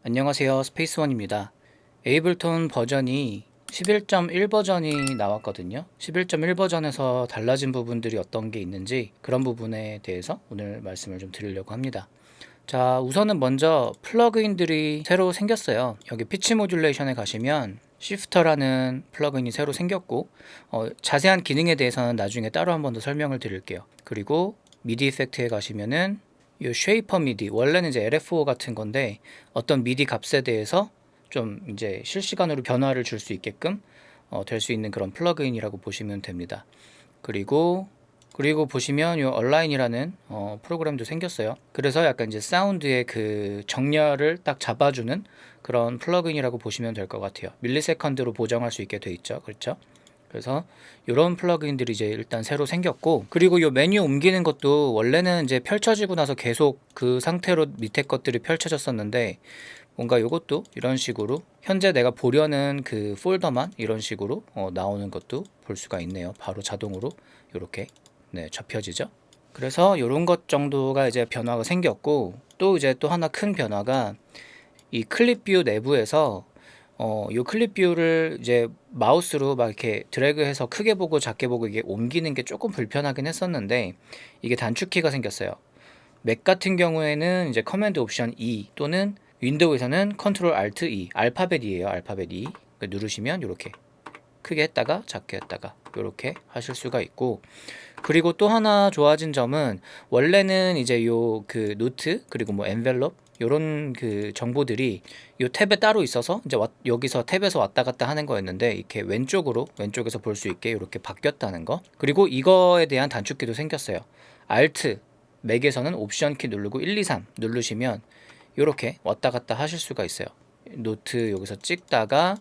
안녕하세요. 스페이스원입니다. 에이블톤 버전이 11.1 버전이 나왔거든요. 11.1 버전에서 달라진 부분들이 어떤 게 있는지 그런 부분에 대해서 오늘 말씀을 좀 드리려고 합니다. 자, 우선은 먼저 플러그인들이 새로 생겼어요. 여기 피치 모듈레이션에 가시면 시프터라는 플러그인이 새로 생겼고 자세한 기능에 대해서는 나중에 따로 한 번 더 설명을 드릴게요. 그리고 미디 이펙트에 가시면은 이 쉐이퍼 미디, 원래는 이제 LFO 같은 건데 어떤 미디 값에 대해서 좀 이제 실시간으로 변화를 줄 수 있게끔 될 수 있는 그런 플러그인이라고 보시면 됩니다. 그리고 보시면 이 얼라인이라는 프로그램도 생겼어요. 그래서 약간 이제 사운드의 그 정렬을 딱 잡아주는 그런 플러그인이라고 보시면 될 것 같아요. 밀리세컨드로 보정할 수 있게 돼 있죠. 그렇죠? 그래서 이런 플러그인들이 이제 일단 새로 생겼고, 그리고 이 메뉴 옮기는 것도 원래는 이제 펼쳐지고 나서 계속 그 상태로 밑에 것들이 펼쳐졌었는데, 뭔가 이것도 이런 식으로 현재 내가 보려는 그 폴더만 이런 식으로 나오는 것도 볼 수가 있네요. 바로 자동으로 이렇게 접혀지죠. 그래서 이런 것 정도가 이제 변화가 생겼고, 또 이제 또 하나 큰 변화가 이 클립 뷰 내부에서 요 클립 뷰를 이제 마우스로 막 이렇게 드래그해서 크게 보고 작게 보고 이게 옮기는 게 조금 불편하긴 했었는데, 이게 단축키가 생겼어요. 맥 같은 경우에는 이제 커맨드 옵션 E 또는 윈도우에서는 컨트롤 알트 E, 알파벳이에요. 알파벳 E. 누르시면 이렇게 크게 했다가 작게 했다가 이렇게 하실 수가 있고, 그리고 또 하나 좋아진 점은 원래는 이제 요 그 노트 그리고 뭐 엔벨롭 요런 그 정보들이 요 탭에 따로 있어서 이제 여기서 탭에서 왔다 갔다 하는 거였는데, 이렇게 왼쪽에서 볼 수 있게 이렇게 바뀌었다는 거. 그리고 이거에 대한 단축키도 생겼어요. Alt 맥에서는 옵션 키 누르고 1, 2, 3 누르시면 이렇게 왔다 갔다 하실 수가 있어요. 노트 여기서 찍다가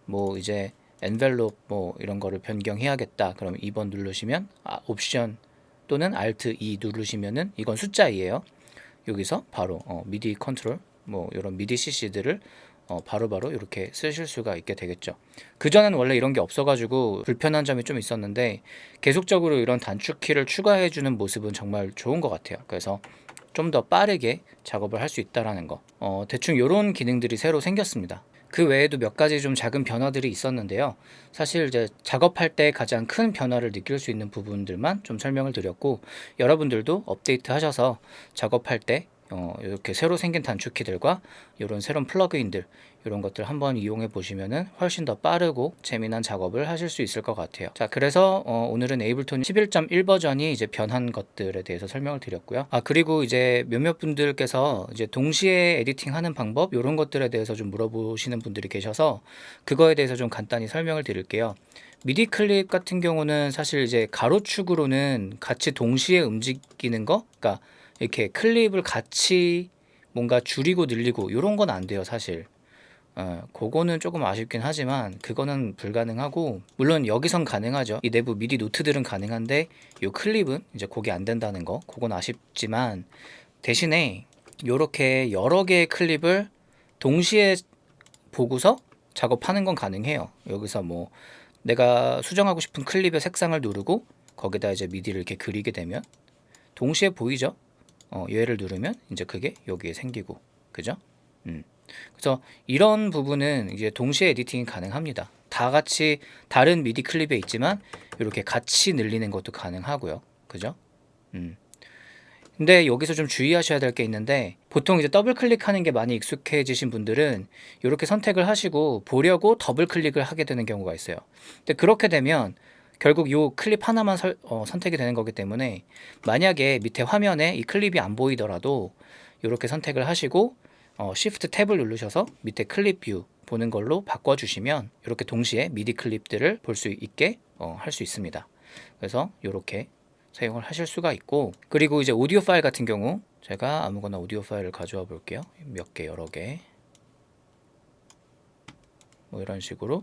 뭐 이제 엔벨롭 뭐 이런 거를 변경해야겠다. 그럼 2번 누르시면 옵션 또는 Alt E 누르시면은 이건 숫자이에요. 여기서 바로 미디 컨트롤 뭐 이런 미디 CC들을 바로바로 이렇게 쓰실 수가 있게 되겠죠. 그전에는 원래 이런 게 없어가지고 불편한 점이 좀 있었는데, 계속적으로 이런 단축키를 추가해주는 모습은 정말 좋은 것 같아요. 그래서 좀 더 빠르게 작업을 할 수 있다라는 거. 대충 이런 기능들이 새로 생겼습니다. 그 외에도 몇 가지 좀 작은 변화들이 있었는데요. 사실 이제 작업할 때 가장 큰 변화를 느낄 수 있는 부분들만 좀 설명을 드렸고, 여러분들도 업데이트 하셔서 작업할 때 이렇게 새로 생긴 단축키들과 이런 새로운 플러그인들 이런 것들 한번 이용해 보시면은 훨씬 더 빠르고 재미난 작업을 하실 수 있을 것 같아요. 자, 그래서 오늘은 에이블톤 11.1 버전이 이제 변한 것들에 대해서 설명을 드렸고요. 그리고 이제 몇몇 분들께서 이제 동시에 에디팅하는 방법 이런 것들에 대해서 좀 물어보시는 분들이 계셔서 그거에 대해서 좀 간단히 설명을 드릴게요. 미디 클립 같은 경우는 사실 이제 가로축으로는 같이 동시에 움직이는 거, 그러니까 이렇게 클립을 같이 뭔가 줄이고 늘리고 이런 건 안 돼요, 사실. 그거는 조금 아쉽긴 하지만 그거는 불가능하고, 물론 여기선 가능하죠. 이 내부 미디 노트들은 가능한데 이 클립은 이제 그게 안 된다는 거, 그건 아쉽지만 대신에 이렇게 여러 개의 클립을 동시에 보고서 작업하는 건 가능해요. 여기서 뭐 내가 수정하고 싶은 클립의 색상을 누르고 거기다 이제 미디를 이렇게 그리게 되면 동시에 보이죠? 얘를 누르면 이제 그게 여기에 생기고, 그죠? 그래서 이런 부분은 이제 동시에 에디팅이 가능합니다. 다 같이 다른 미디 클립에 있지만 이렇게 같이 늘리는 것도 가능하고요. 그죠? 근데 여기서 좀 주의하셔야 될 게 있는데, 보통 이제 더블 클릭하는 게 많이 익숙해지신 분들은 이렇게 선택을 하시고 보려고 더블 클릭을 하게 되는 경우가 있어요. 근데 그렇게 되면 결국 이 클립 하나만 선택이 되는 거기 때문에, 만약에 밑에 화면에 이 클립이 안 보이더라도 이렇게 선택을 하시고 Shift 탭을 누르셔서 밑에 클립 뷰 보는 걸로 바꿔주시면 이렇게 동시에 미디 클립들을 볼 수 있게 할 수 있습니다. 그래서 이렇게 사용을 하실 수가 있고, 그리고 이제 오디오 파일 같은 경우 제가 아무거나 오디오 파일을 가져와 볼게요. 몇 개, 여러 개, 뭐 이런 식으로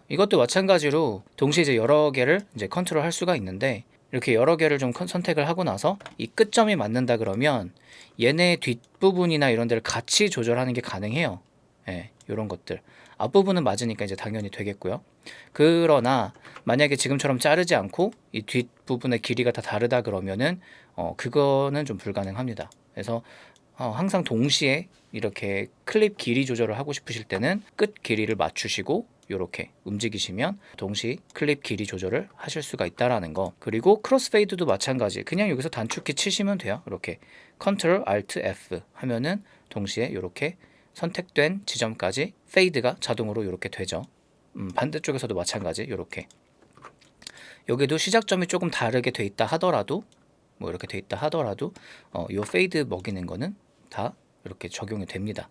이것도 마찬가지로 동시에 이제 여러 개를 이제 컨트롤 할 수가 있는데, 이렇게 여러 개를 좀 선택을 하고 나서 이 끝점이 맞는다 그러면 얘네 뒷부분이나 이런 데를 같이 조절하는 게 가능해요. 예, 이런 것들. 앞부분은 맞으니까 이제 당연히 되겠고요. 그러나 만약에 지금처럼 자르지 않고 이 뒷부분의 길이가 다 다르다 그러면은 그거는 좀 불가능합니다. 그래서 항상 동시에 이렇게 클립 길이 조절을 하고 싶으실 때는 끝 길이를 맞추시고 이렇게 움직이시면 동시 클립 길이 조절을 하실 수가 있다라는 거. 그리고 크로스페이드도 마찬가지. 그냥 여기서 단축키 치시면 돼요. 이렇게 Ctrl Alt F 하면은 동시에 이렇게 선택된 지점까지 페이드가 자동으로 이렇게 되죠. 반대쪽에서도 마찬가지. 이렇게 여기도 시작점이 조금 다르게 돼 있다 하더라도 뭐 이렇게 돼 있다 하더라도 요 페이드 먹이는 거는 다 이렇게 적용이 됩니다.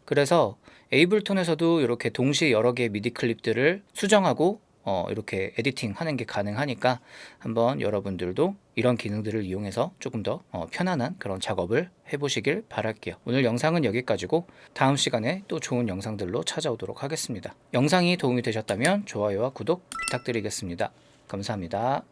그래서 에이블톤에서도 이렇게 동시에 여러 개의 미디 클립들을 수정하고 이렇게 에디팅 하는 게 가능하니까 한번 여러분들도 이런 기능들을 이용해서 조금 더 편안한 그런 작업을 해보시길 바랄게요. 오늘 영상은 여기까지고 다음 시간에 또 좋은 영상들로 찾아오도록 하겠습니다. 영상이 도움이 되셨다면 좋아요와 구독 부탁드리겠습니다. 감사합니다.